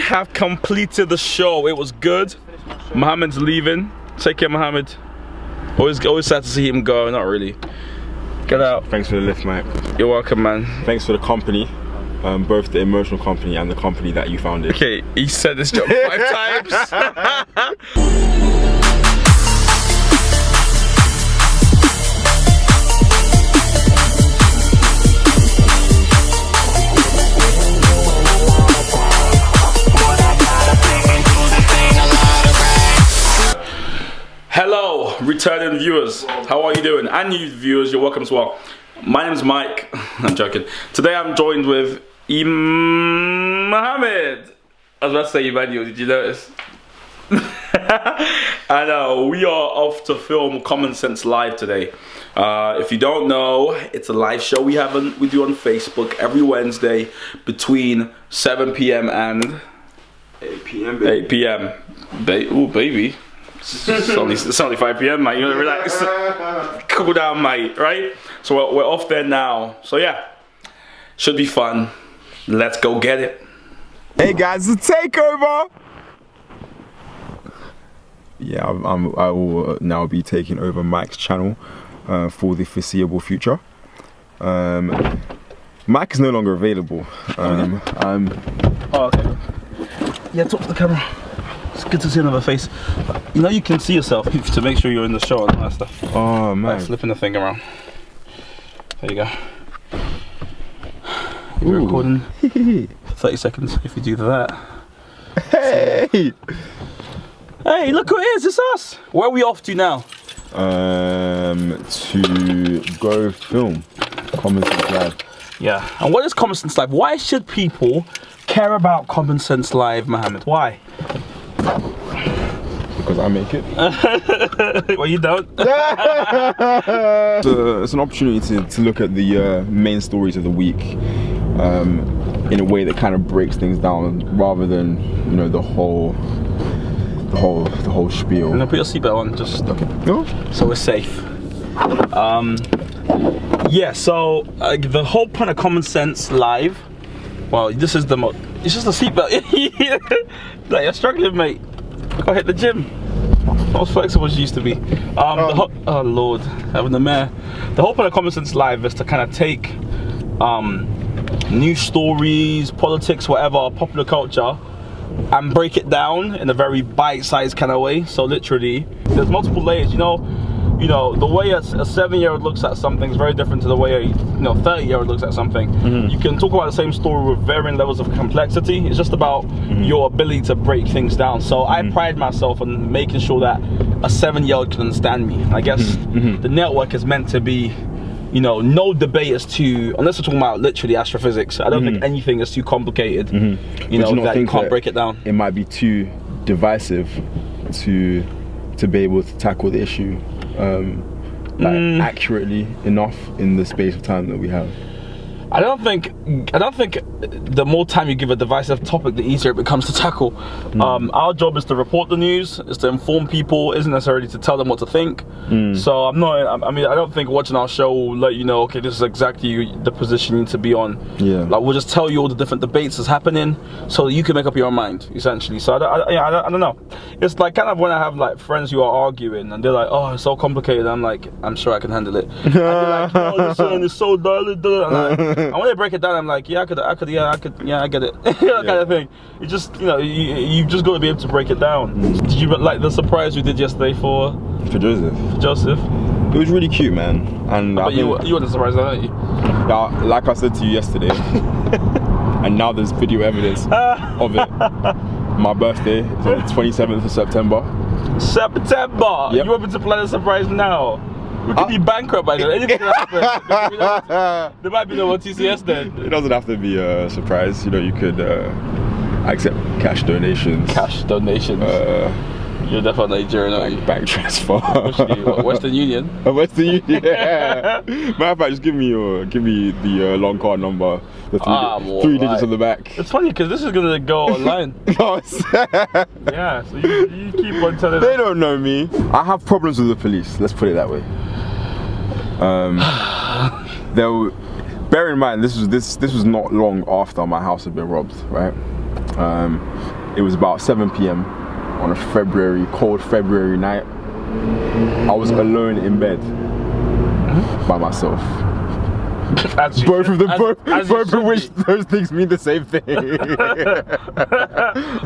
have completed the show. It was good. Mohammed's leaving. Take care, Mohammed. Always sad to see him go. Not really. Get out. Thanks for the lift, mate. You're welcome, man. Thanks for the company. Both the emotional company and the company that you founded. Okay, he said this joke 5 times. Hello, returning viewers. How are you doing? And new viewers, you're welcome as well. My name's Mike. I'm joking. Today I'm joined with Mohammed. I was about to say Emmanuel, did you notice? And we are off to film Common Sense Live today. If you don't know, it's a live show we do on Facebook every Wednesday between 7 p.m. and 8 p.m. baby. 8 p.m. Ooh, baby. It's only 5 p.m. mate, you gotta relax. Cool down, mate, right? So we're off there now. So yeah, should be fun. Let's go get it. Hey guys, the takeover! Yeah, I will now be taking over Mike's channel for the foreseeable future. Mike is no longer available. Oh, okay. Yeah, talk to the camera. It's good to see another face. You know you can see yourself to make sure you're in the show and all that stuff. Oh man. Like flipping the thing around. There you go. You're recording for 30 seconds if you do that. Hey! Hey, look who it is, it's us! Where are we off to now? To go film Common Sense Live. Yeah, and what is Common Sense Live? Why should people care about Common Sense Live, Mohammed? Why? Because I make it. Well, you don't. It's an opportunity to look at the main stories of the week in a way that kind of breaks things down, rather than, you know, the whole spiel. And then put your seatbelt on, just No? so we're safe. Yeah, so the whole point of Common Sense Live. Well, this is the it's just a seatbelt. Like, you're struggling, mate. Go hit the gym. Not as flexible as you used to be. Oh Lord, having the mayor. The whole point of Common Sense Live is to kind of take news stories, politics, whatever, popular culture, and break it down in a very bite-sized kind of way. So literally, there's multiple layers. You know, the way a 7-year-old looks at something is very different to the way a 30-year-old looks at something. You can talk about the same story with varying levels of complexity. It's just about your ability to break things down. So I pride myself on making sure that a 7-year-old can understand me. I guess the network is meant to be, you know, no debate as to, unless we're talking about literally astrophysics. I don't think anything is too complicated. You know, that you can't break it down. It might be too divisive to be able to tackle the issue accurately enough in the space of time that we have. I don't think the more time you give a divisive topic, the easier it becomes to tackle. Our job is to report the news, is to inform people, isn't necessarily to tell them what to think. So I don't think watching our show will let you know, okay, this is exactly the position you need to be on. Yeah. Like, we'll just tell you all the different debates that's happening so that you can make up your own mind, essentially. So I don't know. It's like kind of when I have like friends who are arguing and they're like, oh, it's so complicated. I'm like, I'm sure I can handle it. And they're like, no, listen, it's so dull. And when they break it down, I'm like, yeah, I get it. Kind of thing. You just, you just got to be able to break it down. Did you like the surprise we did yesterday for Joseph? It was really cute, man. And but you weren't surprised, aren't you? Yeah, like I said to you yesterday, and now there's video evidence of it. My birthday is on the 27th of September. September? Yep. You want me to plan a surprise now? We could be bankrupt by then. Anything can happen. There might be no more TCS then. It doesn't have to be a surprise. You know, you could accept cash donations. Cash donations. You're definitely Nigerian, aren't you? Bank transfer. Western Union. Western Union. Yeah. Matter of fact, just give me the long card number. The three digits on the back. It's funny because this is gonna go online. No, yeah. So you keep on telling. They don't know me. I have problems with the police. Let's put it that way. Bear in mind, this was not long after my house had been robbed, right? It was about 7 p.m. on a cold February night. I was alone in bed by myself. Both of which those things mean the same thing.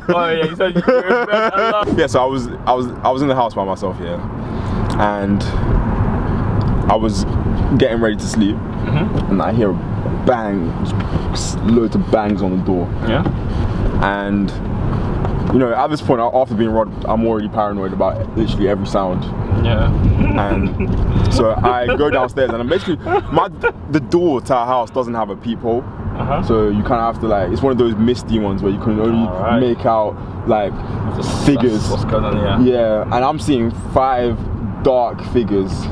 Oh yeah, you said you were in bed alone. Yeah, so I was in the house by myself, yeah, and I was getting ready to sleep, and I hear a bang, loads of bangs on the door. Yeah. And you know, at this point, after being robbed, I'm already paranoid about literally every sound. Yeah. And so I go downstairs, and I'm basically the door to our house doesn't have a peephole, so you kind of have to like, it's one of those misty ones where you can only make out like figures. What's going on? Yeah, and I'm seeing 5 dark figures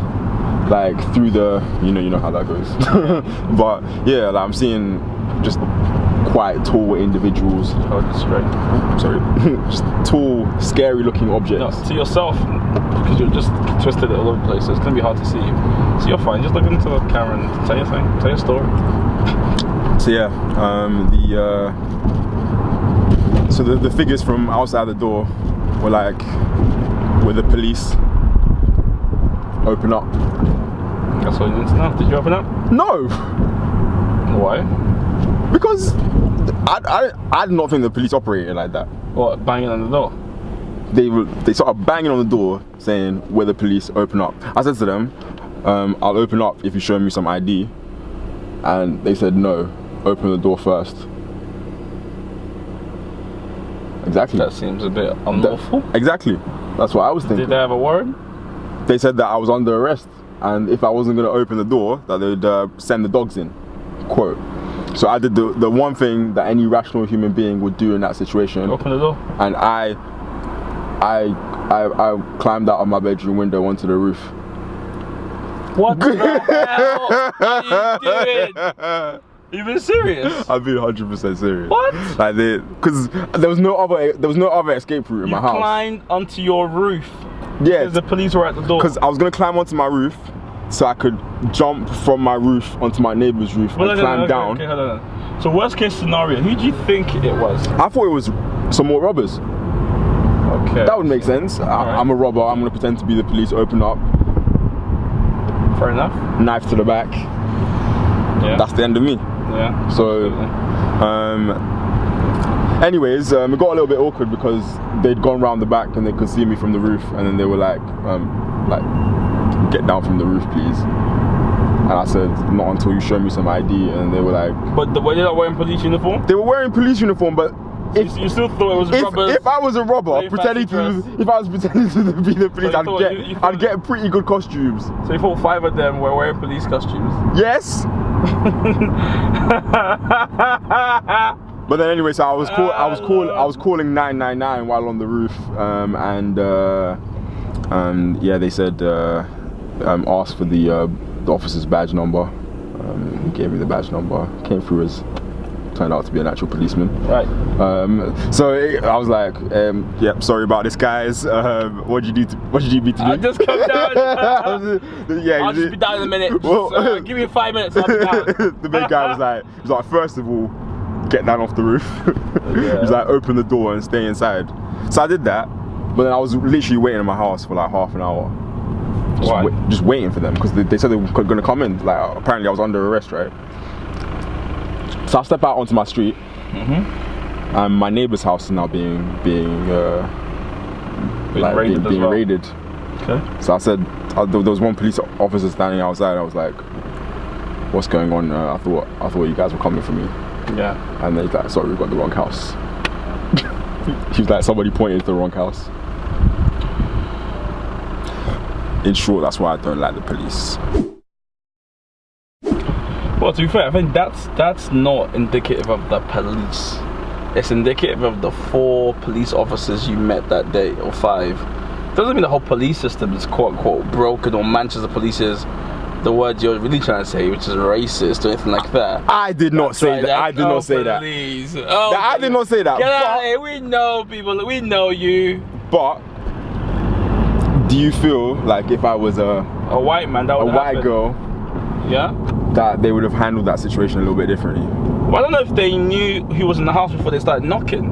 like through the, you know how that goes. But yeah, like, I'm seeing just quite tall individuals. Oh, that's great. Sorry. Just tall, scary looking objects. No, to yourself, because you're just twisted all over the place, so it's going to be hard to see you. So you're fine, just look into the camera and tell your thing, tell your story. So yeah, the figures from outside the door were like, with the police, open up. That's all you need to know. Did you open up? No! Why? Because I did not think the police operated like that. What, banging on the door? They started banging on the door saying, "We're the police, open up." I said to them, "I'll open up if you show me some ID." And they said, "No, open the door first." Exactly. That seems a bit unlawful. Exactly. That's what I was thinking. Did they have a warrant? They said that I was under arrest, and if I wasn't going to open the door, that they would send the dogs in. Quote. So I did the one thing that any rational human being would do in that situation. Open the door. And I climbed out of my bedroom window onto the roof. What the hell are you doing? You been serious? I've been 100% serious. What? Like because there was no other escape route in my house. You climbed onto your roof. Yeah. Because the police were at the door. Because I was gonna climb onto my roof, so I could jump from my roof onto my neighbor's roof and climb down. Okay, hold on. So worst case scenario, who do you think it was? I thought it was some more robbers. Okay. That would make sense. I'm a robber. I'm gonna pretend to be the police. Open up. Fair enough. Knife to the back. Yeah. That's the end of me. Yeah. So, anyways, it got a little bit awkward because they'd gone round the back and they could see me from the roof, and then they were like, "Get down from the roof, please." And I said, "Not until you show me some ID." And they were like, "But were they not wearing police uniform?" They were wearing police uniform, but if you still thought it was robbers. If I was a robber pretending to be the police, I'd get pretty good costumes. So you thought 5 of them were wearing police costumes? Yes. But then anyway, so I was calling 999 while on the roof, and yeah, they said ask for the officer's badge number. He gave me the badge number. Came through as, turned out to be an actual policeman. Right. So I was like, yeah, sorry about this, guys. What did you need me to do? I'll just come down. Yeah, I'll just be down in a minute. Well, give me 5 minutes. I'll be down. The big guy was like, first of all, get down off the roof. Yeah. He's like, open the door and stay inside. So I did that, but then I was literally waiting in my house for like half an hour. Just waiting for them, because they said they were going to come in. Like, apparently I was under arrest, right? So I step out onto my street, and my neighbour's house is now being raided. Okay. So I said, there was one police officer standing outside. I was like, "What's going on? I thought you guys were coming for me." Yeah. And he's like, "Sorry, we got the wrong house." He was like, "Somebody pointed to the wrong house." In short, that's why I don't like the police. Well, to be fair, I think that's not indicative of the police. It's indicative of the 4 police officers you met that day, or 5. Doesn't mean the whole police system is quote unquote broken, or Manchester police is the word you're really trying to say, which is racist or anything like that. I did not say that. I did not say that. Oh, I did not say that. Get out of here. We know people. We know you. But do you feel like if I was a white man, that would a white girl, yeah, that they would have handled that situation a little bit differently? Well, I don't know if they knew he was in the house before they started knocking.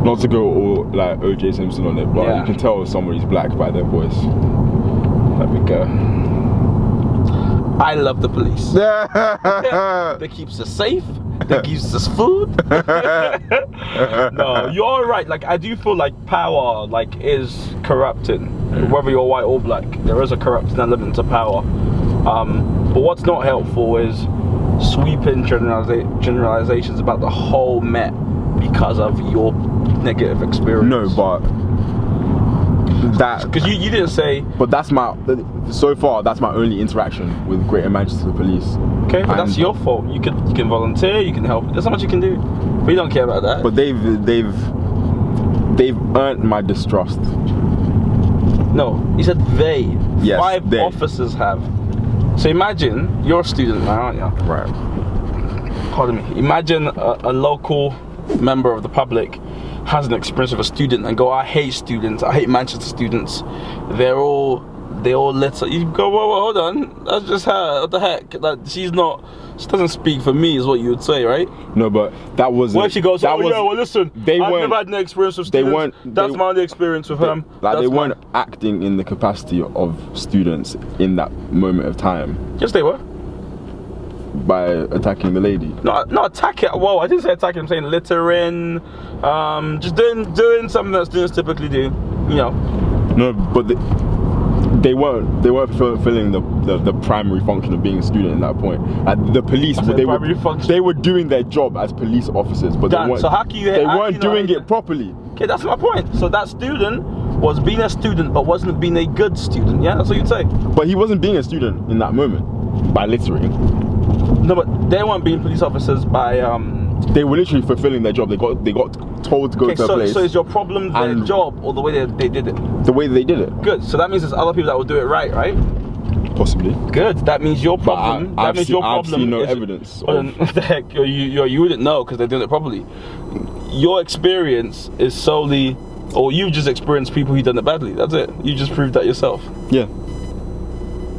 Not to go all like OJ Simpson on it, but Yeah. you can tell if somebody's black by their voice. There we go. I love the police. They keeps us safe. They gives us food. No, you're right. Like I do feel like power like is corrupting. Whether you're white or black, there is a corrupting element to power. But what's not helpful is sweeping generalizations about the whole Met because of your negative experience. No, but that because you didn't say. But so far that's my only interaction with Greater Manchester Police. Okay, but that's your fault. You can volunteer, you can help. There's not much you can do. But you don't care about that. But they've earned my distrust. No, you said they. Yes, 5 they. officers have. So imagine you're a student now, aren't you? Right. Pardon me. Imagine a local member of the public has an experience with a student and go, I hate students. I hate Manchester students. They all litter. You go, whoa, hold on. That's just her. What the heck? Like she doesn't speak for me, is what you would say, right? No, but that was. What if she goes, yeah, well, listen, I've never had an experience with students. That's my only experience with him. Like they weren't acting in the capacity of students in that moment of time. Yes, they were. By attacking the lady. Not attacking. Whoa, I didn't say attacking. I'm saying littering. Just doing something that students typically do. You know. No, but they weren't fulfilling the primary function of being a student at that point. The police, they were doing their job as police officers, but they weren't. So they weren't doing it properly. Okay, that's my point. So that student was being a student, but wasn't being a good student. Yeah, that's what you'd say. But he wasn't being a student in that moment by littering. No, but they weren't being police officers by. They were literally fulfilling their job. They got told to go to a place. So is your problem their job or the way they did it? The way they did it. Good. So that means there's other people that will do it right? Possibly. Good. That means your problem. I've seen no evidence. What the heck? You wouldn't know because they're doing it properly. Your experience is solely, or you've just experienced people who done it badly. That's it. You just proved that yourself. Yeah.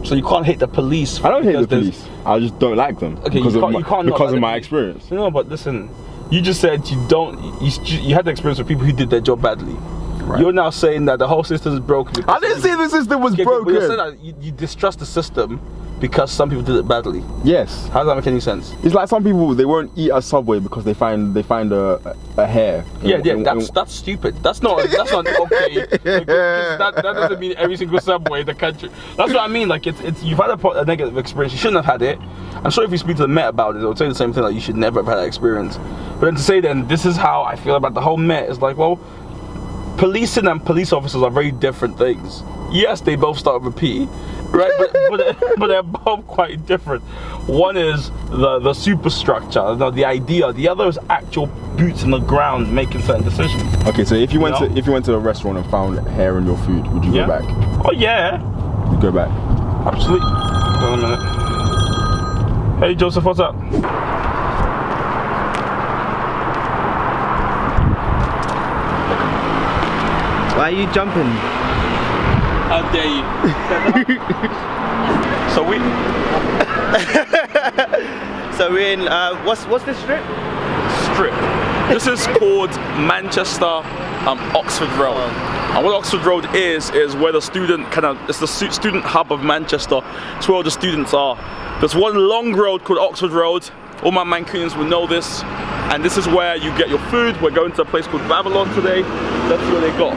So you can't hate the police. I don't hate the police. I just don't like them. Okay, because of my police. experience. No, but listen, you just said you don't. You had the experience with people who did their job badly. Right. You're now saying that the whole system is broken. I didn't say the system was broken. But you're saying that you distrust the system because some people did it badly. Yes. How does that make any sense? It's like some people, they won't eat at Subway because they find a hair. That's stupid. That's not okay. That doesn't mean every single Subway in the country. That's what I mean. Like it's you've had a negative experience. You shouldn't have had it. I'm sure if you speak to the Met about it, they'll say the same thing. Like you should never have had that experience. But then to say this is how I feel about the whole Met is like, well, policing and police officers are very different things. Yes, they both start with a P, right? but they're both quite different. One is the superstructure, the idea. The other is actual boots on the ground making certain decisions. Okay, so if you went to a restaurant and found hair in your food, would you go back? Oh yeah. You'd go back. Absolutely. Hold on a minute. Hey Joseph, what's up? Why are you jumping? How dare you? So we're in what's the strip? This is called Manchester Oxford Road. And what Oxford Road is where the student it's the student hub of Manchester. It's where all the students are. There's one long road called Oxford Road. All my Mancunians will know this. And this is where you get your food. We're going to a place called Babylon today. That's where they got.